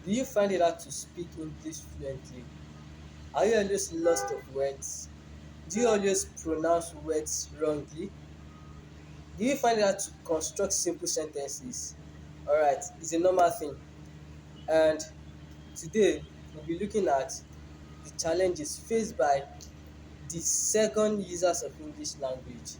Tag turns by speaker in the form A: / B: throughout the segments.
A: Do you find it hard to speak English fluently? Are you always lost of words? Do you always pronounce words wrongly? Do you find it hard to construct simple sentences? Alright, it's a normal thing. And today we'll be looking at the challenges faced by the second users of English language.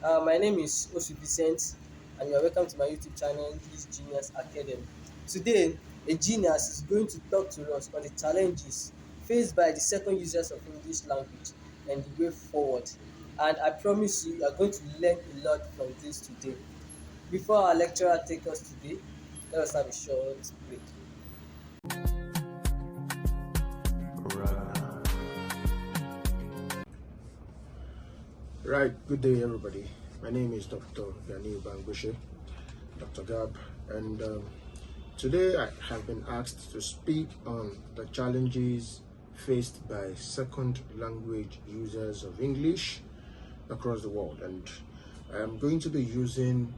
A: My name is Osu Vicent, and you are welcome to my YouTube channel, English Genius Academy. Today, a genius is going to talk to us on the challenges faced by the second users of English language and the way forward. And I promise you, you are going to learn a lot from this today. Before our lecturer takes us today, let us have a short break.
B: Right, good day everybody. My name is Dr. Gani Bangbushe, Dr. Gab, and today I have been asked to speak on the challenges faced by second language users of English across the world, and I am going to be using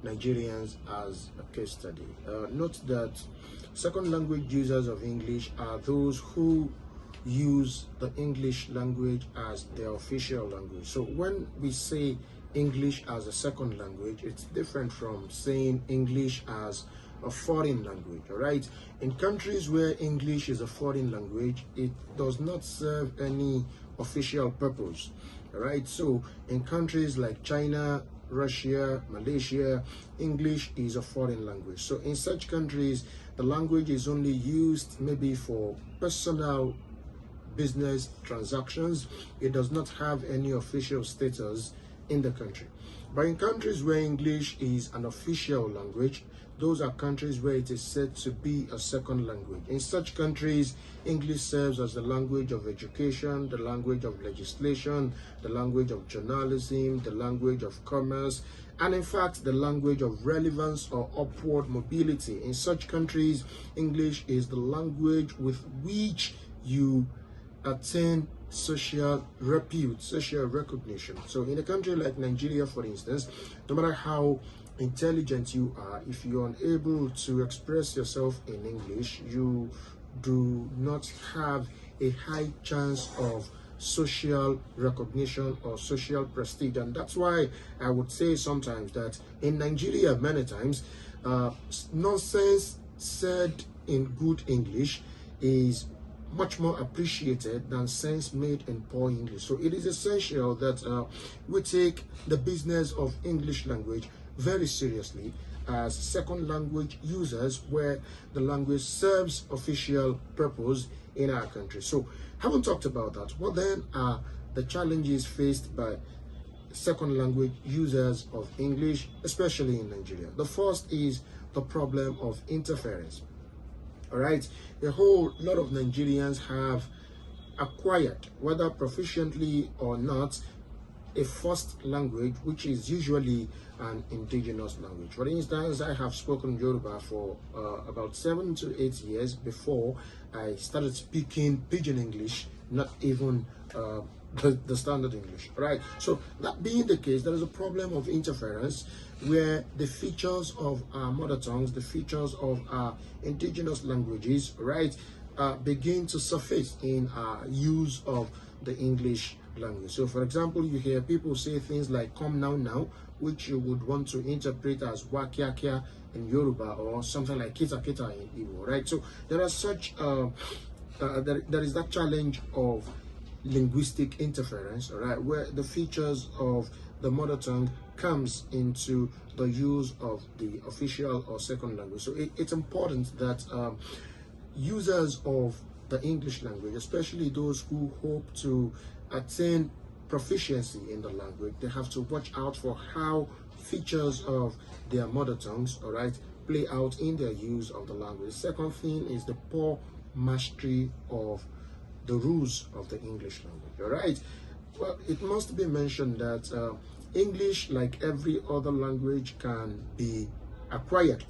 B: Nigerians as a case study. Note that second language users of English are those who use the English language as their official language. So when we say English as a second language, it's different from saying English as a foreign language. All right, in countries where English is a foreign language, it does not serve any official purpose. All right, so in countries like China, Russia, Malaysia, English is a foreign language. So in such countries, the language is only used maybe for personal business transactions. It does not have any official status in the country. But in countries where English is an official language, those are countries where it is said to be a second language. In such countries, English serves as the language of education, the language of legislation, the language of journalism, the language of commerce, and in fact, the language of relevance or upward mobility. In such countries, English is the language with which you attain social repute, social recognition. So in a country like Nigeria, for instance, no matter how intelligent you are, if you're unable to express yourself in English, you do not have a high chance of social recognition or social prestige. And that's why I would say sometimes that in Nigeria, many times, nonsense said in good English is much more appreciated than sense made in poor English. So it is essential that we take the business of English language very seriously as second language users, where the language serves official purpose in our country. So having talked about that, what then are the challenges faced by second language users of English, especially in Nigeria? The first is the problem of interference. All right, a whole lot of Nigerians have acquired, whether proficiently or not, a first language, which is usually an indigenous language. For instance, I have spoken Yoruba for about 7 to 8 years before I started speaking Pidgin English, not even the standard English. Right. So that being the case, there is a problem of interference where the features of our mother tongues, the features of our indigenous languages, right, begin to surface in our use of the English language. So for example, you hear people say things like come now, which you would want to interpret as wakiakia in Yoruba, or something like kita kita in Igbo, right? So there are such there is that challenge of linguistic interference, all right, where the features of the mother tongue comes into the use of the official or second language. So it's important that users of the English language, especially those who hope to attain proficiency in the language, they have to watch out for how features of their mother tongues, all right, play out in their use of the language. The second thing is the poor mastery of the rules of the English language. All right. Well, it must be mentioned that English, like every other language, can be acquired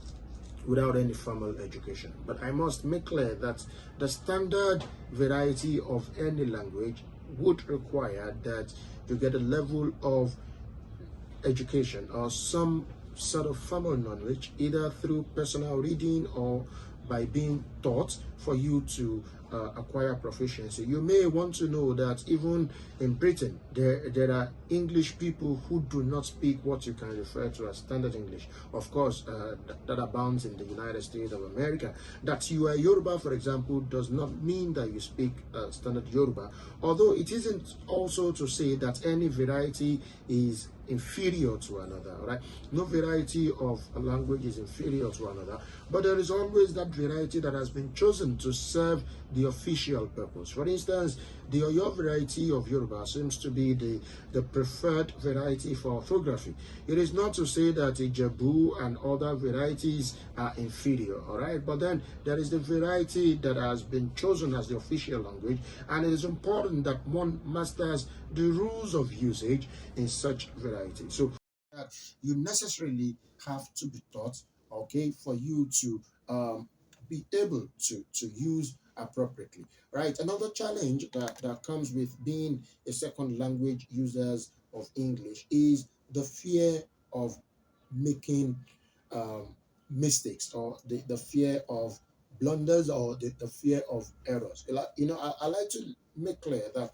B: without any formal education. But I must make clear that the standard variety of any language would require that you get a level of education or some sort of formal knowledge, either through personal reading or by being taught for you to acquire proficiency. You may want to know that even in Britain, there are English people who do not speak what you can refer to as standard English. Of course, that abounds in the United States of America. That you are Yoruba, for example, does not mean that you speak standard Yoruba, although it isn't also to say that any variety is inferior to another. Right? No variety of a language is inferior to another, but there is always that variety that has been chosen to serve the official purpose. For instance, the Oyo variety of Yoruba seems to be the preferred variety for orthography. It is not to say that Ijebu and other varieties are inferior, all right? But then there is the variety that has been chosen as the official language, and it is important that one masters the rules of usage in such variety. So that you necessarily have to be taught, okay, for you to be able to use appropriately, right? Another challenge that comes with being a second language users of English is the fear of making um, mistakes, or the fear of blunders, or the fear of errors. I like to make clear that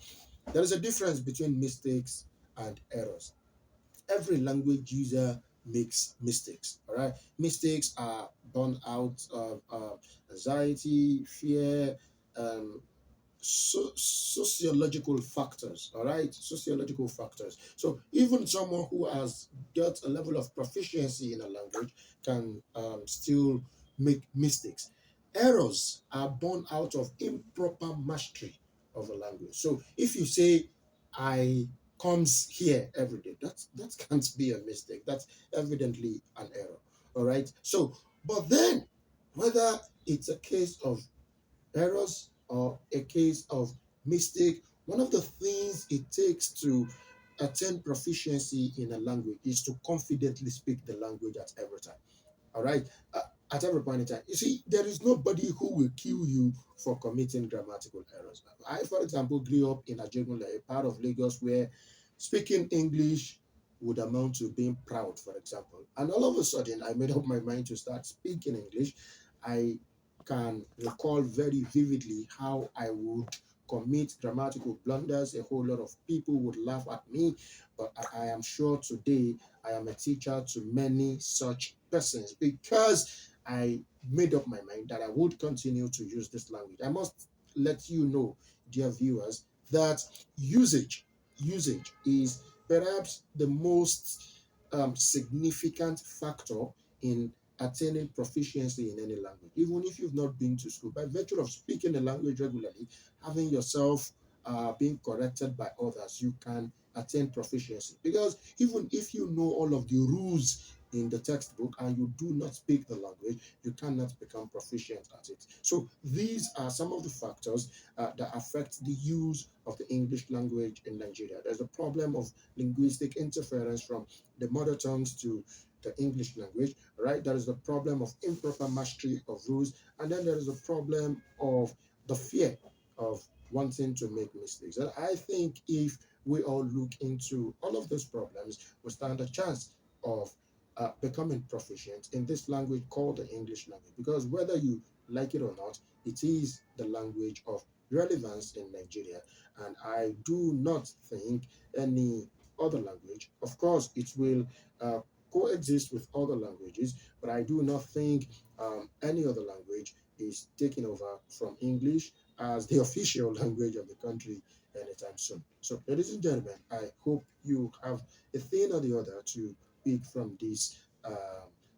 B: there is a difference between mistakes and errors. Every language user makes mistakes, all right? Mistakes are born out of anxiety, fear, um, sociological factors, all right? Sociological factors. So even someone who has got a level of proficiency in a language can still make mistakes. Errors are born out of improper mastery of a language. So if you say I comes here every day, that can't be a mistake. That's evidently an error, all right? So but then, whether it's a case of errors or a case of mistake, one of the things it takes to attain proficiency in a language is to confidently speak the language at every time. All right. At every point in time, you see, there is nobody who will kill you for committing grammatical errors. I, for example, grew up in Ajegunle, a part of Lagos where speaking English would amount to being proud, for example. And all of a sudden, I made up my mind to start speaking English. I can recall very vividly how I would commit grammatical blunders. A whole lot of people would laugh at me, but I am sure today I am a teacher to many such persons because I made up my mind that I would continue to use this language. I must let you know, dear viewers, that usage is perhaps the most significant factor in attaining proficiency in any language. Even if you've not been to school, by virtue of speaking the language regularly, having yourself being corrected by others, you can attain proficiency. Because even if you know all of the rules in the textbook and you do not speak the language, you cannot become proficient at it. So these are some of the factors that affect the use of the English language in Nigeria. There's a problem of linguistic interference from the mother tongues to the English language, right? There is the problem of improper mastery of rules, and then there is a problem of the fear of wanting to make mistakes. And I think if we all look into all of those problems, we stand a chance of becoming proficient in this language called the English language. Because whether you like it or not, it is the language of relevance in Nigeria. And I do not think any other language, of course, it will coexist with other languages, but I do not think any other language is taking over from English as the official language of the country anytime soon. So, ladies and gentlemen, I hope you have a thing or the other to pick from this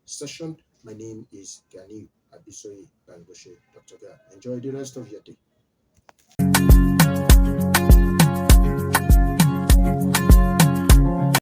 B: session. My name is Gani Abisoyi Bangoshe, Dr. Ga. Enjoy the rest of your day.